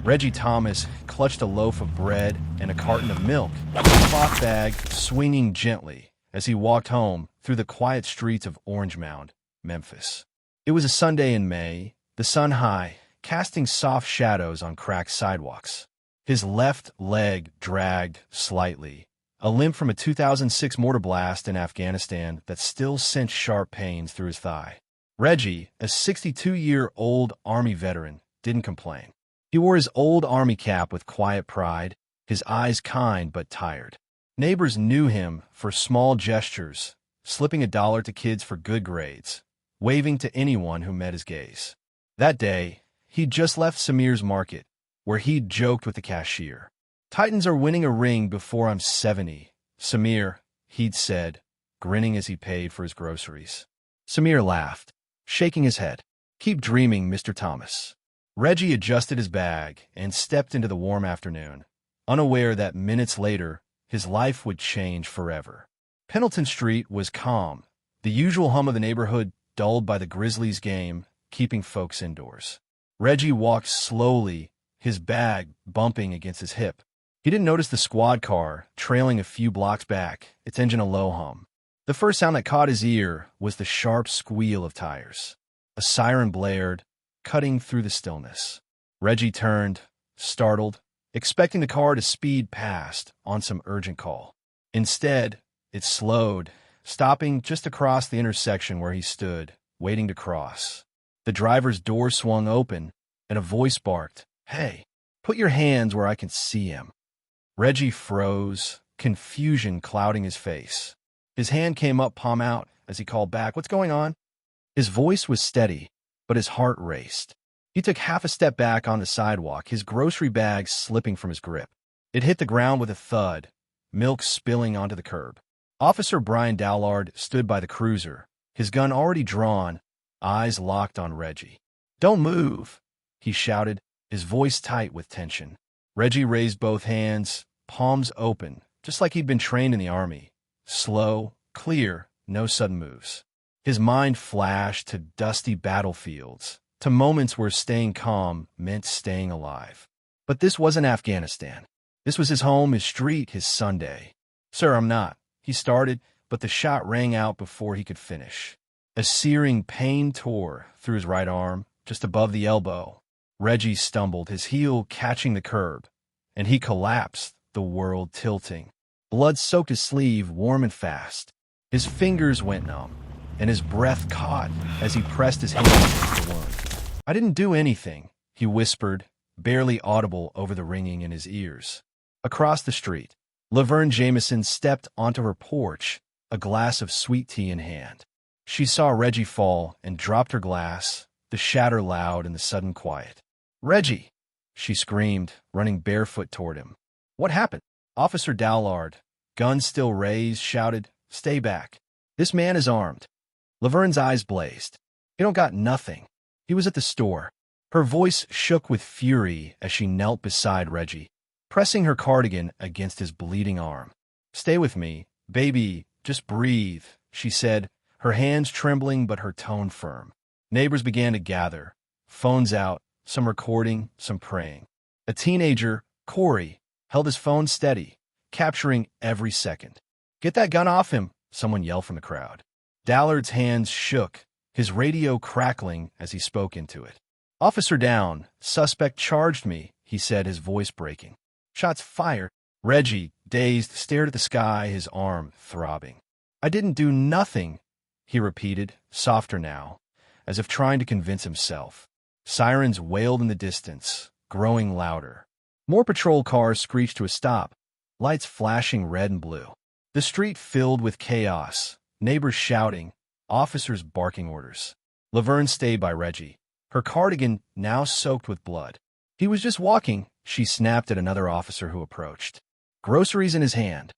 Reggie Thomas clutched a loaf of bread and a carton of milk, a cloth bag swinging gently as he walked home through the quiet streets of Orange Mound, Memphis. It was a Sunday in May, the sun high, casting soft shadows on cracked sidewalks. His left leg dragged slightly, a limp from a 2006 mortar blast in Afghanistan that still sent sharp pains through his thigh. Reggie, a 62-year-old Army veteran, didn't complain. He wore his old Army cap with quiet pride, his eyes kind but tired. Neighbors knew him for small gestures, slipping $1 to kids for good grades, waving to anyone who met his gaze. That day, he'd just left Samir's market, where he'd joked with the cashier. "Titans are winning a ring before I'm 70, Samir," he'd said, grinning as he paid for his groceries. Samir laughed, shaking his head. "Keep dreaming, Mr. Thomas." Reggie adjusted his bag and stepped into the warm afternoon, unaware that minutes later, his life would change forever. Pendleton Street was calm, the usual hum of the neighborhood dulled by the Grizzlies game, keeping folks indoors. Reggie walked slowly, his bag bumping against his hip. He didn't notice the squad car trailing a few blocks back, its engine a low hum. The first sound that caught his ear was the sharp squeal of tires. A siren blared, cutting through the stillness. Reggie turned, startled, expecting the car to speed past on some urgent call. Instead, it slowed, stopping just across the intersection where he stood, waiting to cross. The driver's door swung open, and a voice barked, "Hey, put your hands where I can see him." Reggie froze, confusion clouding his face. His hand came up, palm out, as he called back, "What's going on?" His voice was steady, but his heart raced. He took half a step back on the sidewalk, his grocery bag slipping from his grip. It hit the ground with a thud, milk spilling onto the curb. Officer Brian Dallard stood by the cruiser, his gun already drawn, eyes locked on Reggie. "Don't move," he shouted, his voice tight with tension. Reggie raised both hands, palms open, just like he'd been trained in the Army. Slow, clear, no sudden moves. His mind flashed to dusty battlefields, to moments where staying calm meant staying alive. But this wasn't Afghanistan. This was his home, his street, his Sunday. "Sir, I'm not," he started, but the shot rang out before he could finish. A searing pain tore through his right arm, just above the elbow. Reggie stumbled, his heel catching the curb, and he collapsed, the world tilting. Blood soaked his sleeve, warm and fast. His fingers went numb, and his breath caught as he pressed his hand against the wound. "I didn't do anything," he whispered, barely audible over the ringing in his ears. Across the street, Laverne Jameson stepped onto her porch, a glass of sweet tea in hand. She saw Reggie fall and dropped her glass, the shatter loud in the sudden quiet. "Reggie!" she screamed, running barefoot toward him. "What happened?" Officer Dallard, gun still raised, shouted, "Stay back. This man is armed." Laverne's eyes blazed. "You don't got nothing. He was at the store." Her voice shook with fury as she knelt beside Reggie, pressing her cardigan against his bleeding arm. "Stay with me, baby, just breathe," she said, her hands trembling but her tone firm. Neighbors began to gather, phones out, some recording, some praying. A teenager, Corey, held his phone steady, capturing every second. "Get that gun off him," someone yelled from the crowd. Dallard's hands shook, his radio crackling as he spoke into it. "Officer down. Suspect charged me," he said, his voice breaking. "Shots fired." Reggie, dazed, stared at the sky, his arm throbbing. "I didn't do nothing," he repeated, softer now, as if trying to convince himself. Sirens wailed in the distance, growing louder. More patrol cars screeched to a stop, lights flashing red and blue. The street filled with chaos, neighbors shouting, officers barking orders. Laverne stayed by Reggie, her cardigan now soaked with blood. "He was just walking," she snapped at another officer who approached. Groceries in his hand.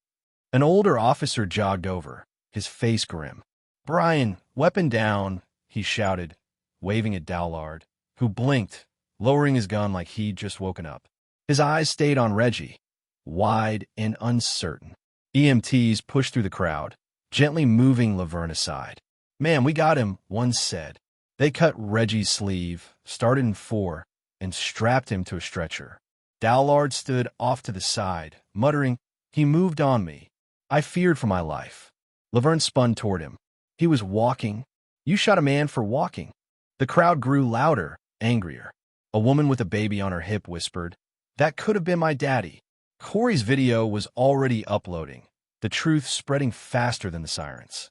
An older officer jogged over, his face grim. "Brian, weapon down," he shouted, waving at Dallard, who blinked, lowering his gun like he'd just woken up. His eyes stayed on Reggie, wide and uncertain. EMTs pushed through the crowd, gently moving Laverne aside. "Ma'am, we got him," one said. They cut Reggie's sleeve, started in 4, and strapped him to a stretcher. Dallard stood off to the side, muttering, "He moved on me. I feared for my life." Laverne spun toward him. He was walking. "You shot a man for walking." The crowd grew louder, angrier. A woman with a baby on her hip whispered, "That could have been my daddy." Corey's video was already uploading, the truth spreading faster than the sirens.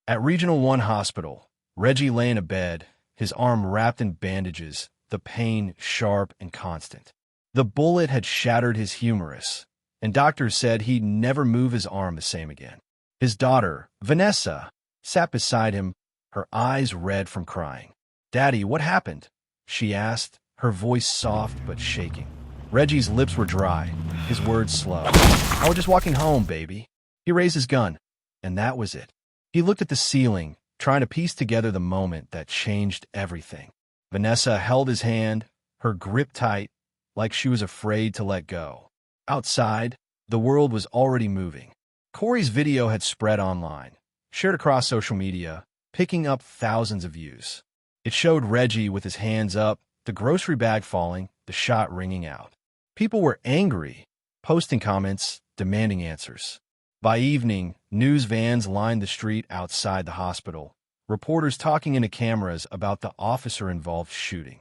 At Regional 1 Hospital, Reggie lay in a bed, his arm wrapped in bandages, the pain sharp and constant. The bullet had shattered his humerus, and doctors said he'd never move his arm the same again. His daughter, Vanessa, sat beside him, her eyes red from crying. "Daddy, what happened?" she asked, her voice soft but shaking. Reggie's lips were dry, his words slow. "I was just walking home, baby." He raised his gun, and that was it. He looked at the ceiling, trying to piece together the moment that changed everything. Vanessa held his hand, her grip tight, like she was afraid to let go. Outside, the world was already moving. Corey's video had spread online, shared across social media, picking up thousands of views. It showed Reggie with his hands up, the grocery bag falling, the shot ringing out. People were angry, posting comments, demanding answers. By evening, news vans lined the street outside the hospital, reporters talking into cameras about the officer-involved shooting.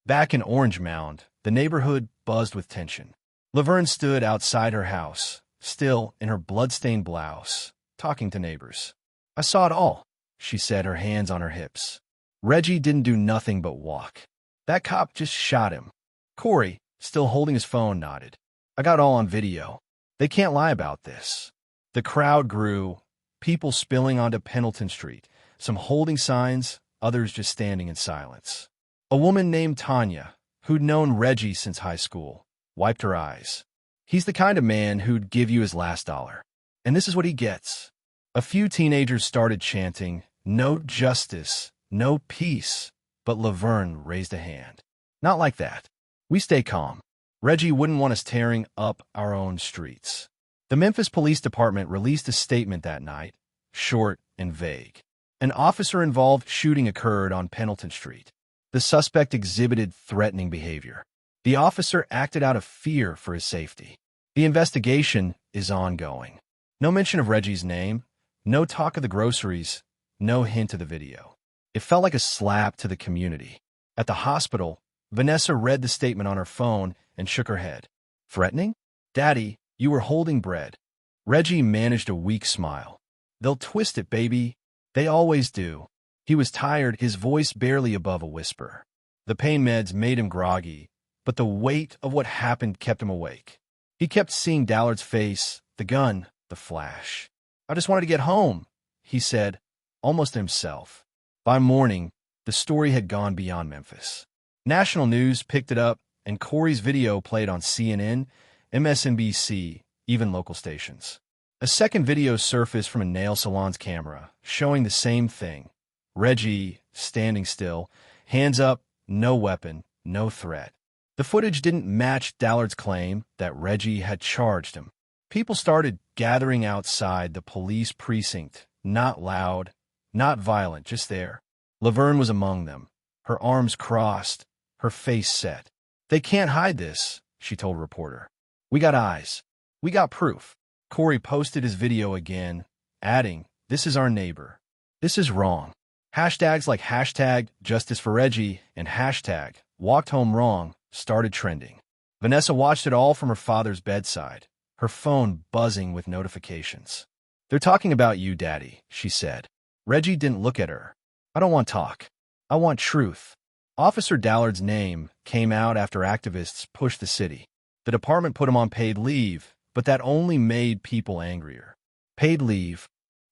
Back in Orange Mound, the neighborhood buzzed with tension. Laverne stood outside her house, still in her blood-stained blouse, talking to neighbors. "I saw it all," she said, her hands on her hips. "Reggie didn't do nothing but walk. That cop just shot him." Corey, still holding his phone, nodded. "I got it all on video. They can't lie about this." The crowd grew, people spilling onto Pendleton Street, some holding signs, others just standing in silence. A woman named Tanya, who'd known Reggie since high school, wiped her eyes. "He's the kind of man who'd give you his last dollar. And this is what he gets." A few teenagers started chanting, "No justice, no peace," but Laverne raised a hand. "Not like that. We stay calm. Reggie wouldn't want us tearing up our own streets." The Memphis Police Department released a statement that night, short and vague. An officer-involved shooting occurred on Pendleton Street. The suspect exhibited threatening behavior. The officer acted out of fear for his safety. The investigation is ongoing. No mention of Reggie's name, no talk of the groceries, no hint of the video. It felt like a slap to the community. At the hospital, Vanessa read the statement on her phone and shook her head. "Threatening? Daddy, you were holding bread." Reggie managed a weak smile. "They'll twist it, baby. They always do." He was tired, his voice barely above a whisper. The pain meds made him groggy, but the weight of what happened kept him awake. He kept seeing Dallard's face, the gun, the flash. "I just wanted to get home," he said, almost to himself. By morning, the story had gone beyond Memphis. National news picked it up, and Corey's video played on CNN, MSNBC, even local stations. A second video surfaced from a nail salon's camera, showing the same thing. Reggie, standing still, hands up, no weapon, no threat. The footage didn't match Dallard's claim that Reggie had charged him. People started gathering outside the police precinct, not loud, not violent, just there. Laverne was among them, her arms crossed, her face set. "They can't hide this," she told a reporter. "We got eyes. We got proof." Corey posted his video again, adding, "This is our neighbor. This is wrong." Hashtags like hashtag Justice for Reggie and hashtag Walked Home Wrong started trending. Vanessa watched it all from her father's bedside, her phone buzzing with notifications. "They're talking about you, Daddy," she said. Reggie didn't look at her. "I don't want talk. I want truth." Officer Dallard's name came out after activists pushed the city. The department put him on paid leave, but that only made people angrier. "Paid leave,"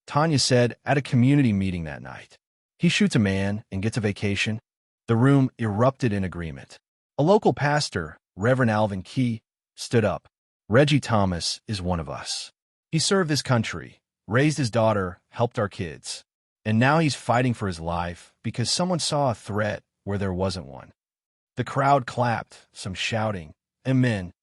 Tanya said at a community meeting that night. "He shoots a man and gets a vacation." The room erupted in agreement. A local pastor, Reverend Alvin Key, stood up. "Reggie Thomas is one of us. He served this country, raised his daughter, helped our kids. And now he's fighting for his life because someone saw a threat where there wasn't one." The crowd clapped, some shouting, "Amen."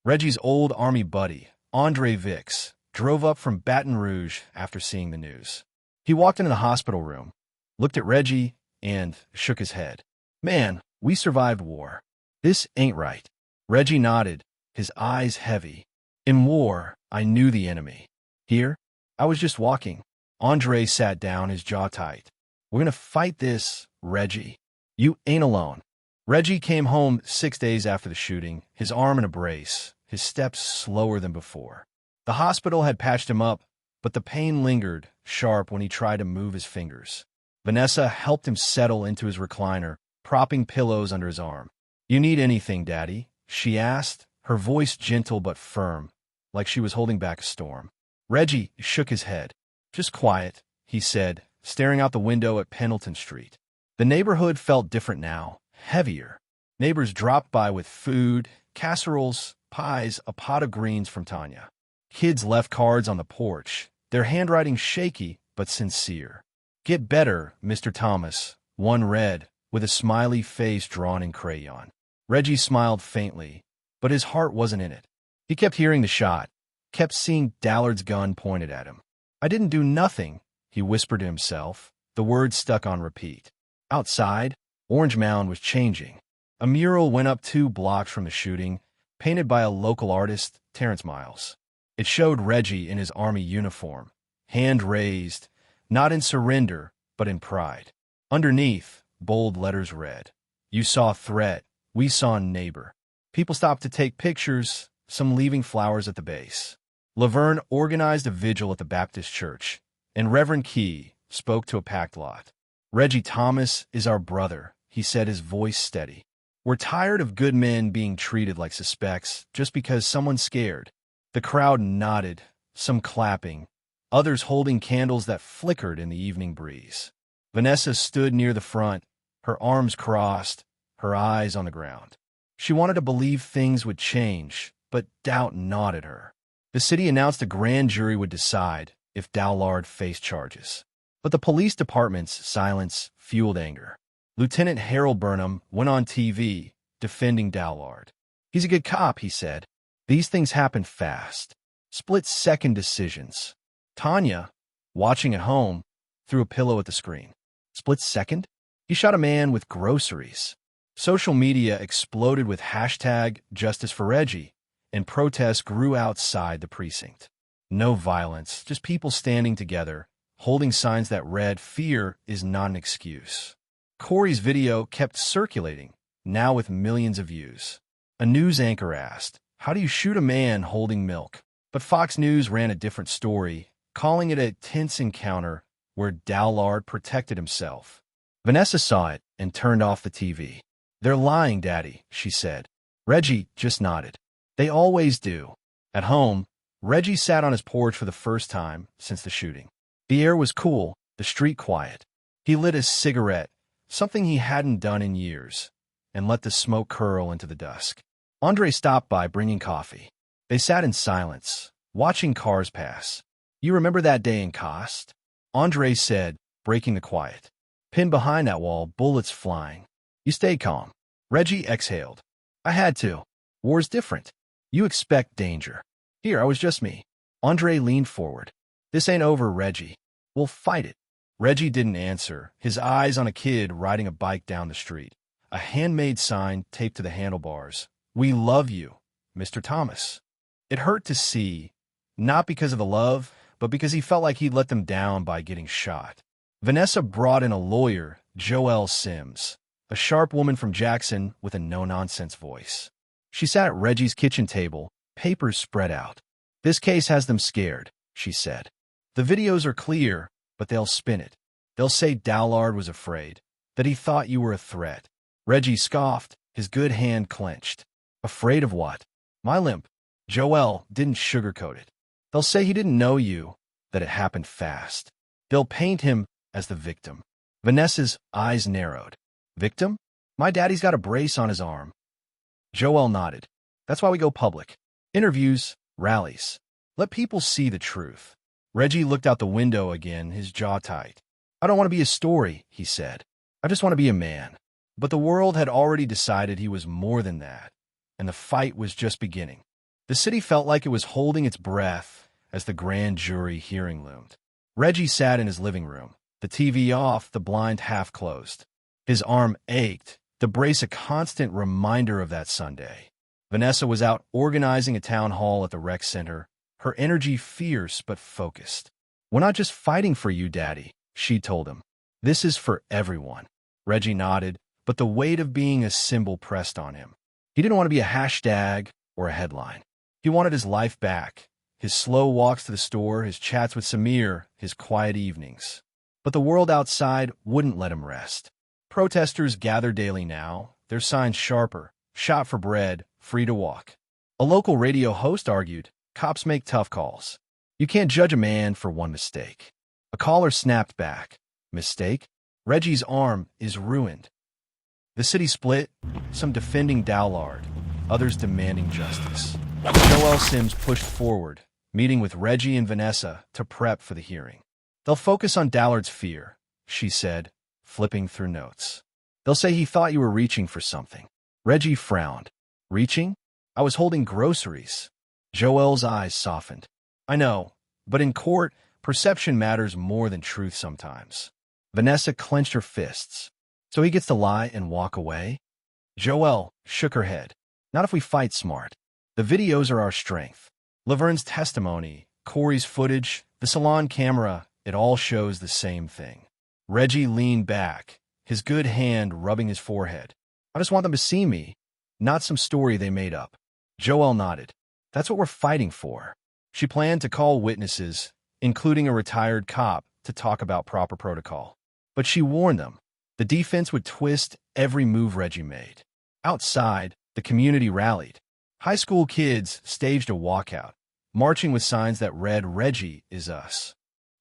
Reggie's old Army buddy, Andre Vicks, drove up from Baton Rouge after seeing the news. He walked into the hospital room, looked at Reggie, and shook his head. "Man, we survived war. This ain't right. Reggie nodded, his eyes heavy. In war, I knew the enemy. Here, I was just walking. Andre sat down, his jaw tight. We're gonna fight this, Reggie. You ain't alone. Reggie came home 6 days after the shooting, his arm in a brace, his steps slower than before. The hospital had patched him up, but the pain lingered, sharp when he tried to move his fingers. Vanessa helped him settle into his recliner, propping pillows under his arm. You need anything, Daddy? She asked, her voice gentle but firm, like she was holding back a storm. Reggie shook his head. Just quiet, he said, staring out the window at Pendleton Street. The neighborhood felt different now, heavier. Neighbors dropped by with food, casseroles, pies, a pot of greens from Tanya. Kids left cards on the porch, their handwriting shaky but sincere. Get better, Mr. Thomas, one read, with a smiley face drawn in crayon. Reggie smiled faintly, but his heart wasn't in it. He kept hearing the shot, kept seeing Dallard's gun pointed at him. I didn't do nothing, he whispered to himself, the words stuck on repeat. Outside, Orange Mound was changing. A mural went up 2 blocks from the shooting, painted by a local artist, Terrence Miles. It showed Reggie in his army uniform, hand raised, not in surrender, but in pride. Underneath, bold letters read, You saw threat, we saw neighbor. People stopped to take pictures, some leaving flowers at the base. Laverne organized a vigil at the Baptist church, and Reverend Key spoke to a packed lot. Reggie Thomas is our brother, he said, his voice steady. We're tired of good men being treated like suspects just because someone's scared. The crowd nodded, some clapping, others holding candles that flickered in the evening breeze. Vanessa stood near the front, her arms crossed, her eyes on the ground. She wanted to believe things would change, but doubt gnawed at her. The city announced a grand jury would decide if Dallard faced charges. But the police department's silence fueled anger. Lieutenant Harold Burnham went on TV, defending Dallard. He's a good cop, he said. These things happen fast. Split-second decisions. Tanya, watching at home, threw a pillow at the screen. Split-second? He shot a man with groceries. Social media exploded with hashtag Justice for Reggie, and protests grew outside the precinct. No violence, just people standing together, holding signs that read, Fear is not an excuse. Corey's video kept circulating, now with millions of views. A news anchor asked, How do you shoot a man holding milk? But Fox News ran a different story, calling it a tense encounter where Dallard protected himself. Vanessa saw it and turned off the TV. They're lying, Daddy, she said. Reggie just nodded. They always do. At home, Reggie sat on his porch for the first time since the shooting. The air was cool, the street quiet. He lit a cigarette, something he hadn't done in years, and let the smoke curl into the dusk. Andre stopped by bringing coffee. They sat in silence, watching cars pass. You remember that day in Cost? Andre said, breaking the quiet. Pinned behind that wall, bullets flying. You stayed calm. Reggie exhaled. I had to. War's different. You expect danger. Here, I was just me. Andre leaned forward. This ain't over, Reggie. We'll fight it. Reggie didn't answer, his eyes on a kid riding a bike down the street. A handmade sign taped to the handlebars. We love you, Mr. Thomas. It hurt to see, not because of the love, but because he felt like he'd let them down by getting shot. Vanessa brought in a lawyer, Joelle Sims, a sharp woman from Jackson with a no-nonsense voice. She sat at Reggie's kitchen table, papers spread out. This case has them scared, she said. The videos are clear, but they'll spin it. They'll say Dallard was afraid, that he thought you were a threat. Reggie scoffed, his good hand clenched. Afraid of what? My limp. Joelle didn't sugarcoat it. They'll say he didn't know you, that it happened fast. They'll paint him as the victim. Vanessa's eyes narrowed. Victim? My daddy's got a brace on his arm. Joelle nodded. That's why we go public. Interviews, rallies. Let people see the truth. Reggie looked out the window again, his jaw tight. I don't want to be a story, he said. I just want to be a man. But the world had already decided he was more than that, and the fight was just beginning. The city felt like it was holding its breath as the grand jury hearing loomed. Reggie sat in his living room, the TV off, the blind half closed. His arm ached, the brace a constant reminder of that Sunday. Vanessa was out organizing a town hall at the rec center, her energy fierce but focused. "We're not just fighting for you, Daddy," she told him. "This is for everyone." Reggie nodded, but the weight of being a symbol pressed on him. He didn't want to be a hashtag or a headline. He wanted his life back, his slow walks to the store, his chats with Samir, his quiet evenings. But the world outside wouldn't let him rest. Protesters gather daily now, their signs sharper, "Shop for bread, free to walk." A local radio host argued, "Cops make tough calls. You can't judge a man for one mistake." A caller snapped back, "Mistake? Reggie's arm is ruined." The city split, some defending Dallard, others demanding justice. Joelle Sims pushed forward, meeting with Reggie and Vanessa to prep for the hearing. "They'll focus on Dallard's fear," she said, flipping through notes. "They'll say he thought you were reaching for something." Reggie frowned. "Reaching? I was holding groceries." Joelle's eyes softened. "I know, but in court, perception matters more than truth sometimes." Vanessa clenched her fists. "So he gets to lie and walk away?" Joelle shook her head. "Not if we fight smart. The videos are our strength. Laverne's testimony, Corey's footage, the salon camera, it all shows the same thing." Reggie leaned back, his good hand rubbing his forehead. "I just want them to see me, not some story they made up." Joelle nodded. "That's what we're fighting for." She planned to call witnesses, including a retired cop, to talk about proper protocol. But she warned them, the defense would twist every move Reggie made. Outside, the community rallied. High school kids staged a walkout, marching with signs that read, "Reggie is us."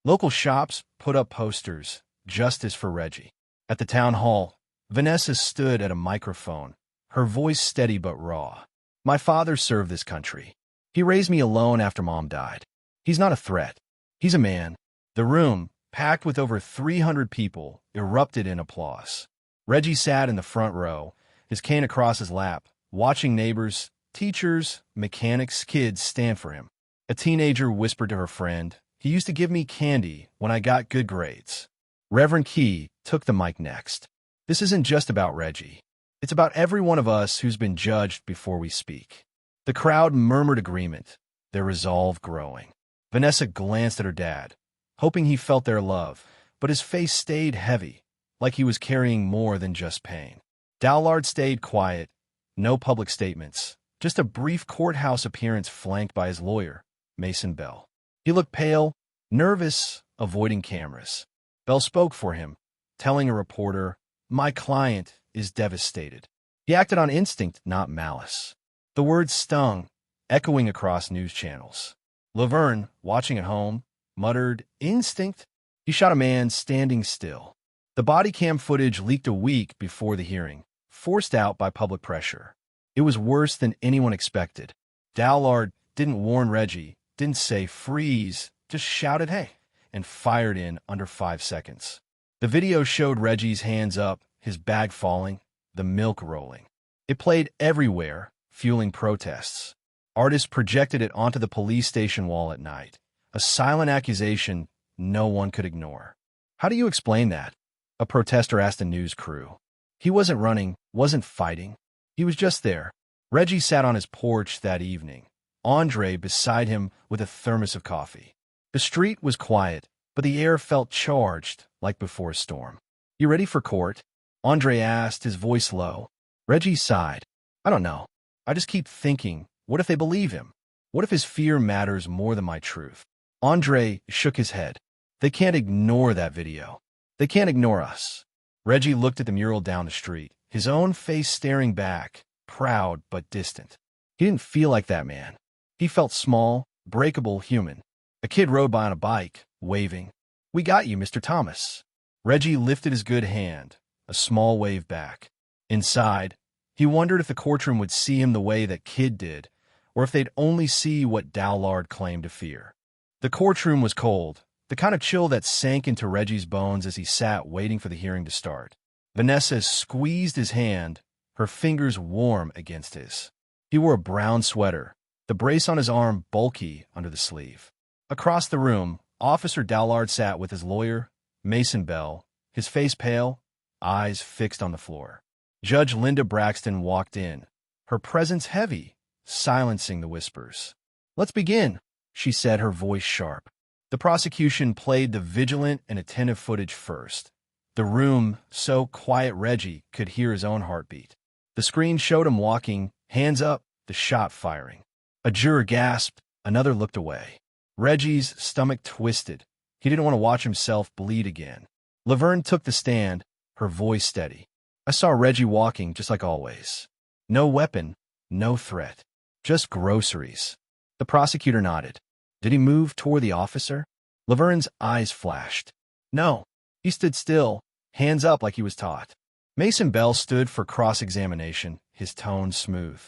Local shops put up posters, "Justice for Reggie." At the town hall, Vanessa stood at a microphone, her voice steady but raw. "My father served this country. He raised me alone after Mom died. He's not a threat. He's a man." The room, packed with over 300 people, erupted in applause. Reggie sat in the front row, his cane across his lap, watching neighbors, teachers, mechanics, kids stand for him. A teenager whispered to her friend, "He used to give me candy when I got good grades." Reverend Key took the mic next. "This isn't just about Reggie. It's about every one of us who's been judged before we speak." The crowd murmured agreement, their resolve growing. Vanessa glanced at her dad, hoping he felt their love, but his face stayed heavy, like he was carrying more than just pain. Dallard stayed quiet, no public statements, just a brief courthouse appearance flanked by his lawyer, Mason Bell. He looked pale, nervous, avoiding cameras. Bell spoke for him, telling a reporter, "My client is devastated." He acted on instinct, not malice. The words stung, echoing across news channels. Laverne, watching at home, muttered, "Instinct?" He shot a man standing still. The body cam footage leaked a week before the hearing, forced out by public pressure. It was worse than anyone expected. Dallard didn't warn Reggie, didn't say freeze, just shouted "hey," and fired in under 5 seconds. The video showed Reggie's hands up, his bag falling, the milk rolling. It played everywhere, fueling protests. Artists projected it onto the police station wall at night, a silent accusation no one could ignore. "How do you explain that?" a protester asked a news crew. He wasn't running, wasn't fighting. He was just there. Reggie sat on his porch that evening, Andre beside him with a thermos of coffee. The street was quiet, but the air felt charged, like before a storm. "You ready for court?" Andre asked, his voice low. Reggie sighed. "I don't know. I just keep thinking, what if they believe him? What if his fear matters more than my truth?" Andre shook his head. "They can't ignore that video. They can't ignore us." Reggie looked at the mural down the street, his own face staring back, proud but distant. He didn't feel like that man. He felt small, breakable, human. A kid rode by on a bike, waving. "We got you, Mr. Thomas." Reggie lifted his good hand, a small wave back. Inside, he wondered if the courtroom would see him the way that kid did, or if they'd only see what Dallard claimed to fear. The courtroom was cold, the kind of chill that sank into Reggie's bones as he sat waiting for the hearing to start. Vanessa squeezed his hand, her fingers warm against his. He wore a brown sweater, the brace on his arm bulky under the sleeve. Across the room, Officer Dallard sat with his lawyer, Mason Bell, his face pale, eyes fixed on the floor. Judge Linda Braxton walked in, her presence heavy, silencing the whispers. "Let's begin," she said, her voice sharp. The prosecution played the vigilant and attentive footage first. The room, so quiet Reggie could hear his own heartbeat. The screen showed him walking, hands up, the shot firing. A juror gasped, another looked away. Reggie's stomach twisted. He didn't want to watch himself bleed again. Laverne took the stand, her voice steady. "I saw Reggie walking just like always. No weapon, no threat. Just groceries." The prosecutor nodded. "Did he move toward the officer?" Laverne's eyes flashed. "No. He stood still, hands up like he was taught." Mason Bell stood for cross-examination, his tone smooth.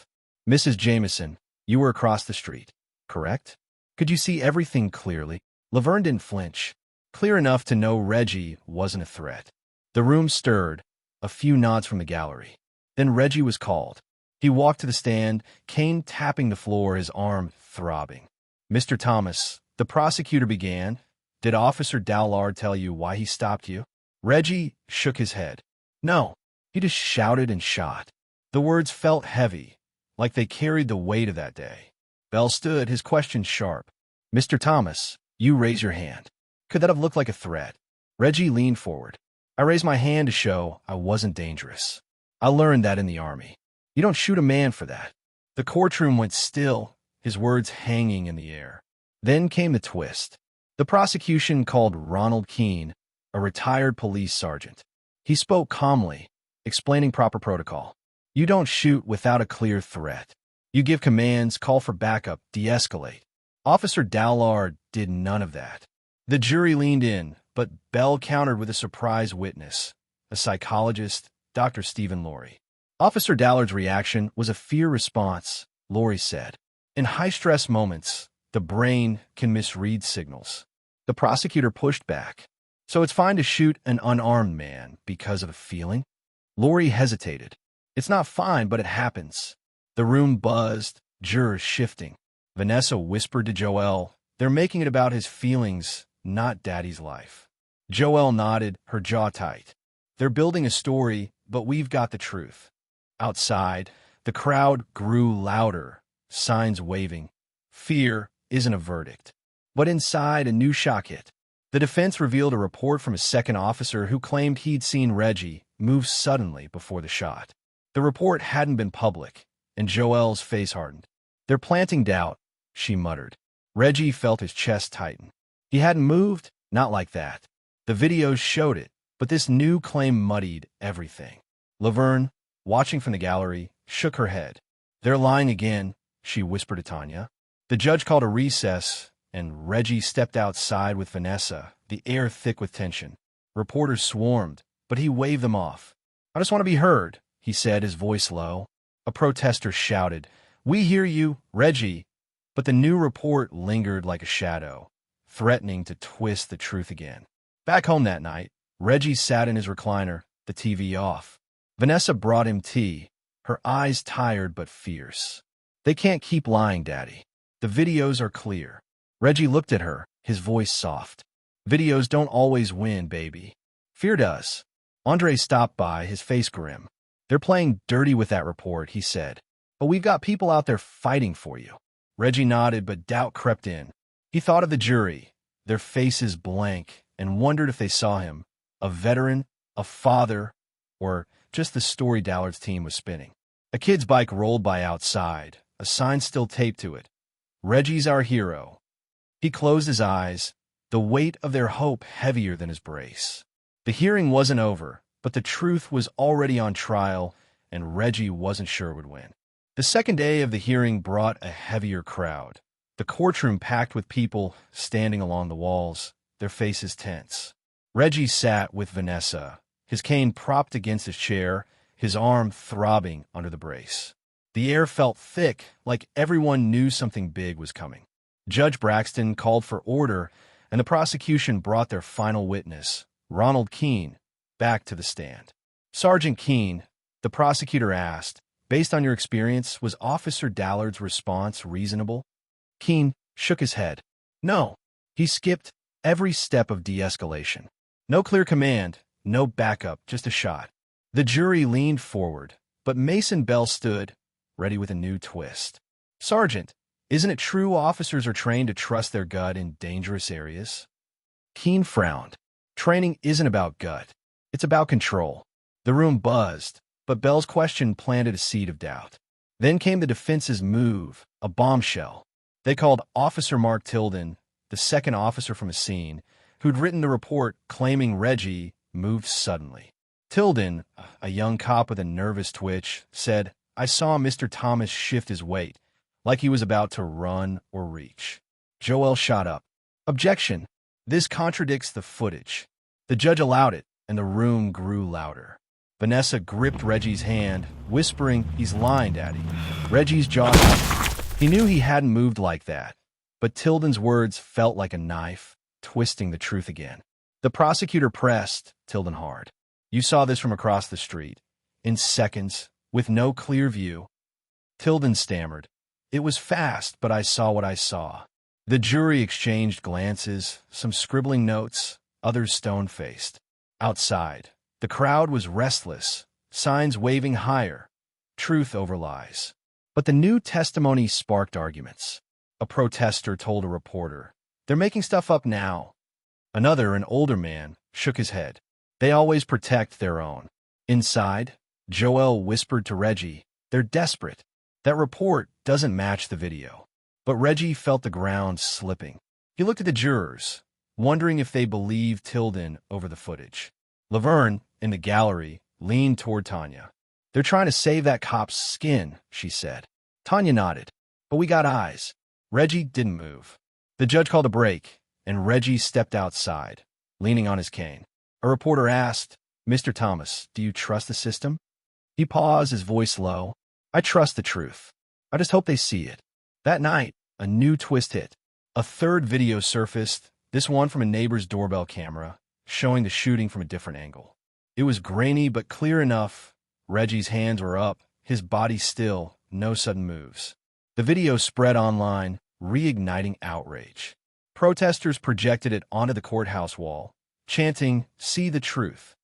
"Mrs. Jameson, you were across the street, correct? Could you see everything clearly?" Laverne didn't flinch, clear enough to know Reggie wasn't a threat. The room stirred, a few nods from the gallery. Then Reggie was called. He walked to the stand, cane tapping the floor, his arm throbbing. "Mr. Thomas," the prosecutor began, "did Officer Dallard tell you why he stopped you?" Reggie shook his head. "No, he just shouted and shot." The words felt heavy, like they carried the weight of that day. Bell stood, his question sharp. "Mr. Thomas, you raise your hand. Could that have looked like a threat?" Reggie leaned forward. "I raised my hand to show I wasn't dangerous. I learned that in the Army. You don't shoot a man for that." The courtroom went still, his words hanging in the air. Then came the twist. The prosecution called Ronald Keene, a retired police sergeant. He spoke calmly, explaining proper protocol. "You don't shoot without a clear threat. You give commands, call for backup, de-escalate." Officer Dallard did none of that. The jury leaned in, but Bell countered with a surprise witness, a psychologist, Dr. Stephen Laurie. Officer Dallard's reaction was a fear response, Laurie said. "In high-stress moments, the brain can misread signals." The prosecutor pushed back. "So it's fine to shoot an unarmed man because of a feeling?" Laurie hesitated. "It's not fine, but it happens." The room buzzed, jurors shifting. Vanessa whispered to Joelle, "They're making it about his feelings, not Daddy's life." Joelle nodded, her jaw tight. "They're building a story, but we've got the truth." Outside, the crowd grew louder, signs waving. Fear isn't a verdict. But inside, a new shock hit. The defense revealed a report from a second officer who claimed he'd seen Reggie move suddenly before the shot. The report hadn't been public, and Joelle's face hardened. "They're planting doubt," she muttered. Reggie felt his chest tighten. He hadn't moved, not like that. The videos showed it, but this new claim muddied everything. Laverne, watching from the gallery, shook her head. "They're lying again," she whispered to Tanya. The judge called a recess, and Reggie stepped outside with Vanessa, the air thick with tension. Reporters swarmed, but he waved them off. "I just want to be heard," he said, his voice low. A protester shouted, "We hear you, Reggie." But the new report lingered like a shadow, threatening to twist the truth again. Back home that night, Reggie sat in his recliner, the TV off. Vanessa brought him tea, her eyes tired but fierce. "They can't keep lying, Daddy. The videos are clear." Reggie looked at her, his voice soft. "Videos don't always win, baby. Fear does." Andre stopped by, his face grim. "They're playing dirty with that report," he said. "But we've got people out there fighting for you." Reggie nodded, but doubt crept in. He thought of the jury, their faces blank, and wondered if they saw him, a veteran, a father, or just the story Dallard's team was spinning. A kid's bike rolled by outside, a sign still taped to it. "Reggie's our hero." He closed his eyes, the weight of their hope heavier than his brace. The hearing wasn't over, but the truth was already on trial, and Reggie wasn't sure would win. The second day of the hearing brought a heavier crowd. The courtroom packed with people standing along the walls, their faces tense. Reggie sat with Vanessa, his cane propped against his chair, his arm throbbing under the brace. The air felt thick, like everyone knew something big was coming. Judge Braxton called for order, and the prosecution brought their final witness, Ronald Keene, back to the stand. "Sergeant Keene," the prosecutor asked, "based on your experience, was Officer Dallard's response reasonable?" Keene shook his head. "No." He skipped every step of de-escalation. No clear command, no backup, just a shot. The jury leaned forward, but Mason Bell stood, ready with a new twist. "Sergeant, isn't it true officers are trained to trust their gut in dangerous areas?" Keene frowned. "Training isn't about gut. It's about control." The room buzzed, but Bell's question planted a seed of doubt. Then came the defense's move, a bombshell. They called Officer Mark Tilden, the second officer from a scene, who'd written the report claiming Reggie moved suddenly. Tilden, a young cop with a nervous twitch, said, "I saw Mr. Thomas shift his weight, like he was about to run or reach." Joel shot up. "Objection! This contradicts the footage." The judge allowed it, and the room grew louder. Vanessa gripped Reggie's hand, whispering, "He's lying, Daddy." Reggie's jaw dropped. He knew he hadn't moved like that, but Tilden's words felt like a knife, twisting the truth again. The prosecutor pressed Tilden hard. "You saw this from across the street, in seconds, with no clear view." Tilden stammered. "It was fast, but I saw what I saw." The jury exchanged glances, some scribbling notes, others stone-faced. Outside, the crowd was restless, signs waving higher, truth over lies. But the new testimony sparked arguments. A protester told a reporter, "They're making stuff up now." Another, an older man, shook his head. "They always protect their own." Inside, Joel whispered to Reggie, "They're desperate. That report doesn't match the video." But Reggie felt the ground slipping. He looked at the jurors, wondering if they believed Tilden over the footage. Laverne, in the gallery, leaned toward Tanya. "They're trying to save that cop's skin," she said. Tanya nodded. "But we got eyes." Reggie didn't move. The judge called a break, and Reggie stepped outside, leaning on his cane. A reporter asked, "Mr. Thomas, do you trust the system?" He paused, his voice low. "I trust the truth. I just hope they see it." That night, a new twist hit. A third video surfaced, this one from a neighbor's doorbell camera, showing the shooting from a different angle. It was grainy but clear enough. Reggie's hands were up, his body still, no sudden moves. The video spread online, reigniting outrage. Protesters projected it onto the courthouse wall, chanting, "See the truth."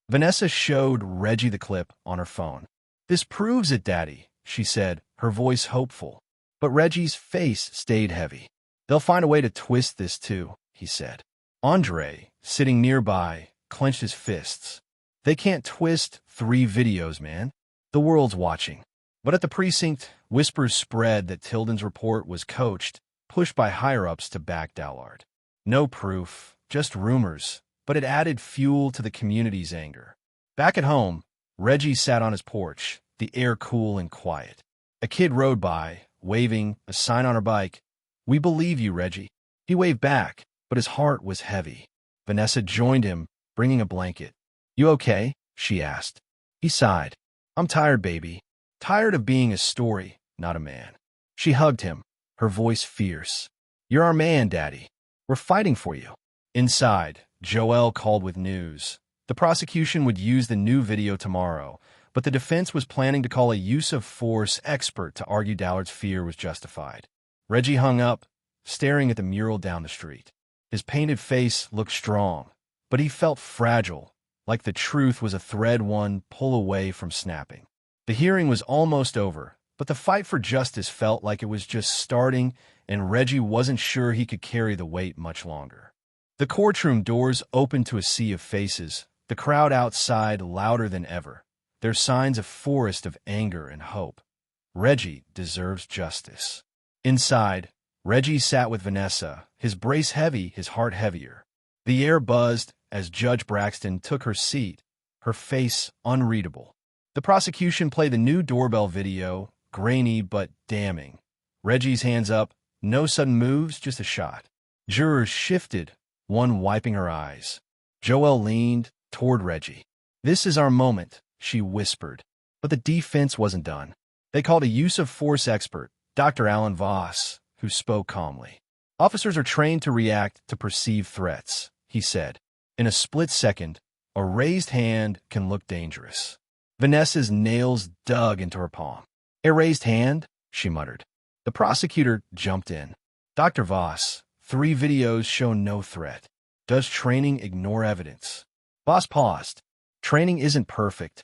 Vanessa showed Reggie the clip on her phone. "This proves it, Daddy," she said, her voice hopeful. But Reggie's face stayed heavy. "They'll find a way to twist this too," he said. Andre, sitting nearby, clenched his fists. "They can't twist 3 videos, man. The world's watching." But at the precinct, whispers spread that Tilden's report was coached, pushed by higher-ups to back Dallard. No proof, just rumors, but it added fuel to the community's anger. Back at home, Reggie sat on his porch, the air cool and quiet. A kid rode by, waving, a sign on her bike. "We believe you, Reggie." He waved back, but his heart was heavy. Vanessa joined him, bringing a blanket. "You okay?" she asked. He sighed. "I'm tired, baby. Tired of being a story, not a man." She hugged him, her voice fierce. "You're our man, Daddy. We're fighting for you." Inside, Joel called with news. The prosecution would use the new video tomorrow, but the defense was planning to call a use-of-force expert to argue Dallard's fear was justified. Reggie hung up, staring at the mural down the street. His painted face looked strong, but he felt fragile, like the truth was a thread one pull away from snapping. The hearing was almost over, but the fight for justice felt like it was just starting, and Reggie wasn't sure he could carry the weight much longer. The courtroom doors opened to a sea of faces, the crowd outside louder than ever, their signs a forest of anger and hope. Reggie deserves justice. Inside, Reggie sat with Vanessa, his brace heavy, his heart heavier. The air buzzed as Judge Braxton took her seat, her face unreadable. The prosecution played the new doorbell video, grainy but damning. Reggie's hands up, no sudden moves, just a shot. Jurors shifted, one wiping her eyes. Joelle leaned toward Reggie. "This is our moment," she whispered. But the defense wasn't done. They called a use-of-force expert, Dr. Alan Voss, who spoke calmly. "Officers are trained to react to perceived threats," he said. "In a split second, a raised hand can look dangerous." Vanessa's nails dug into her palm. "A raised hand?" she muttered. The prosecutor jumped in. "Dr. Voss, 3 videos show no threat. Does training ignore evidence?" Voss paused. "Training isn't perfect,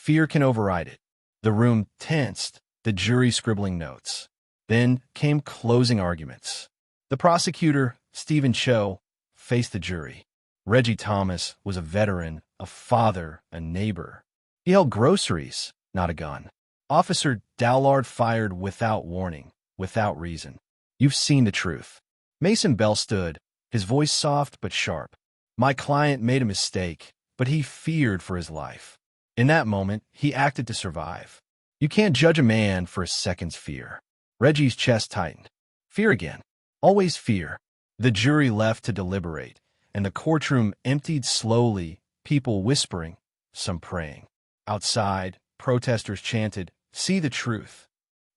Fear can override it. The room tensed, the jury scribbling notes. Then came closing arguments. The prosecutor, Stephen Cho, faced the jury. Reggie Thomas was a veteran, a father, a neighbor. He held groceries, not a gun. Officer Dallard fired without warning, without reason. You've seen the truth. Mason Bell stood, his voice soft but sharp. My client made a mistake, but he feared for his life. In that moment, he acted to survive. You can't judge a man for a second's fear. Reggie's chest tightened. Fear again. Always fear. The jury left to deliberate, and the courtroom emptied slowly, people whispering, some praying. Outside, protesters chanted, "See the truth."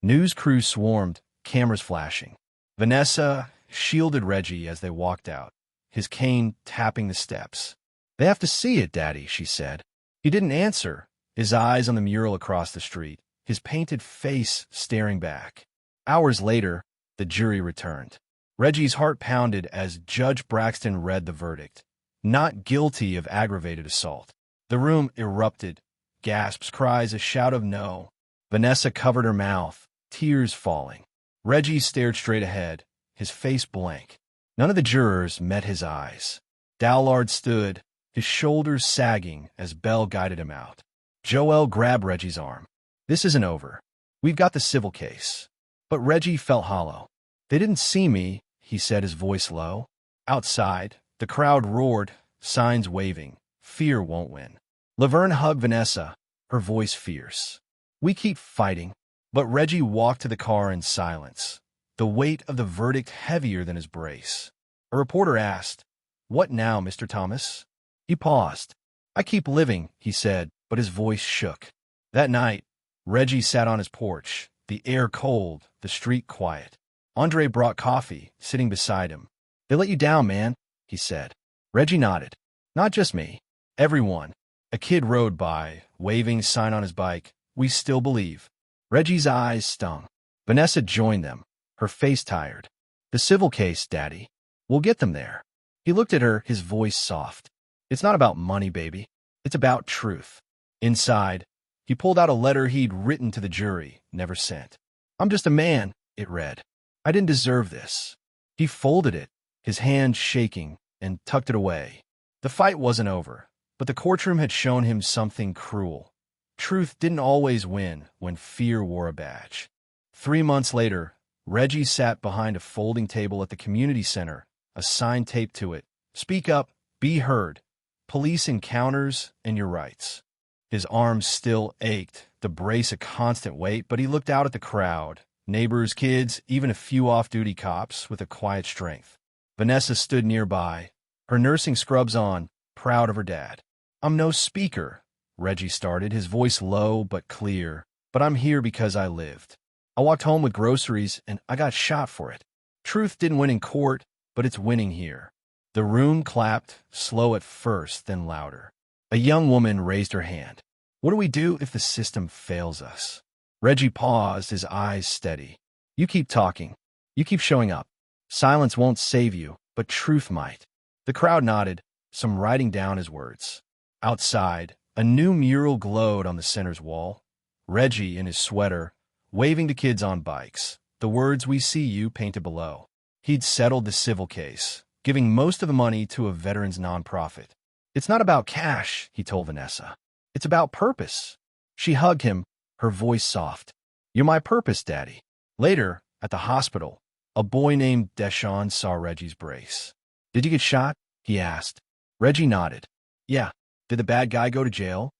News crews swarmed, cameras flashing. Vanessa shielded Reggie as they walked out, his cane tapping the steps. "They have to see it, Daddy," she said. He didn't answer, his eyes on the mural across the street, his painted face staring back. Hours later, the jury returned. Reggie's heart pounded as Judge Braxton read the verdict. Not guilty of aggravated assault. The room erupted. Gasps, cries, a shout of no. Vanessa covered her mouth, tears falling. Reggie stared straight ahead, his face blank. None of the jurors met his eyes. Dallard stood, his shoulders sagging as Bell guided him out. Joel grabbed Reggie's arm. "This isn't over. We've got the civil case." But Reggie felt hollow. "They didn't see me," he said, his voice low. Outside, the crowd roared, signs waving. Fear won't win. Laverne hugged Vanessa, her voice fierce. "We keep fighting." But Reggie walked to the car in silence, the weight of the verdict heavier than his brace. A reporter asked, "What now, Mr. Thomas?" He paused. "I keep living," he said, but his voice shook. That night, Reggie sat on his porch, the air cold, the street quiet. Andre brought coffee, sitting beside him. "They let you down, man," he said. Reggie nodded. "Not just me. Everyone." A kid rode by, waving sign on his bike, "We still believe." Reggie's eyes stung. Vanessa joined them, her face tired. "The civil case, Daddy. We'll get them there." He looked at her, his voice soft. "It's not about money, baby. It's about truth." Inside, he pulled out a letter he'd written to the jury, never sent. "I'm just a man," it read. "I didn't deserve this." He folded it, his hand shaking, and tucked it away. The fight wasn't over, but the courtroom had shown him something cruel. Truth didn't always win when fear wore a badge. 3 months later, Reggie sat behind a folding table at the community center, a sign taped to it. "Speak up, be heard. Police encounters and your rights." His arms still ached, the brace a constant weight, but he looked out at the crowd, neighbors, kids, even a few off-duty cops, with a quiet strength. Vanessa stood nearby, her nursing scrubs on, proud of her dad. "I'm no speaker," Reggie started, his voice low but clear, "but I'm here because I lived. I walked home with groceries, and I got shot for it. Truth didn't win in court, but it's winning here." The room clapped, slow at first, then louder. A young woman raised her hand. "What do we do if the system fails us?" Reggie paused, his eyes steady. "You keep talking. You keep showing up. Silence won't save you, but truth might." The crowd nodded, some writing down his words. Outside, a new mural glowed on the center's wall. Reggie, in his sweater, waving to kids on bikes, the words "We see you" painted below. He'd settled the civil case, giving most of the money to a veterans nonprofit. "It's not about cash," he told Vanessa. "It's about purpose." She hugged him, her voice soft. "You're my purpose, Daddy." Later, at the hospital, a boy named Deshaun saw Reggie's brace. "Did you get shot?" he asked. Reggie nodded. "Yeah." "Did the bad guy go to jail?"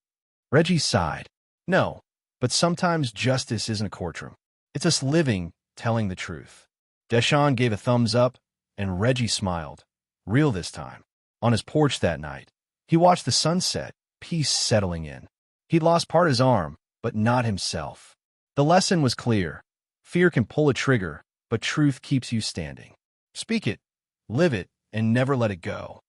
Reggie sighed. "No, but sometimes justice isn't a courtroom. It's us living, telling the truth." Deshaun gave a thumbs up, and Reggie smiled, real this time. On his porch that night, he watched the sunset, peace settling in. He'd lost part of his arm, but not himself. The lesson was clear. Fear can pull a trigger, but truth keeps you standing. Speak it, live it, and never let it go.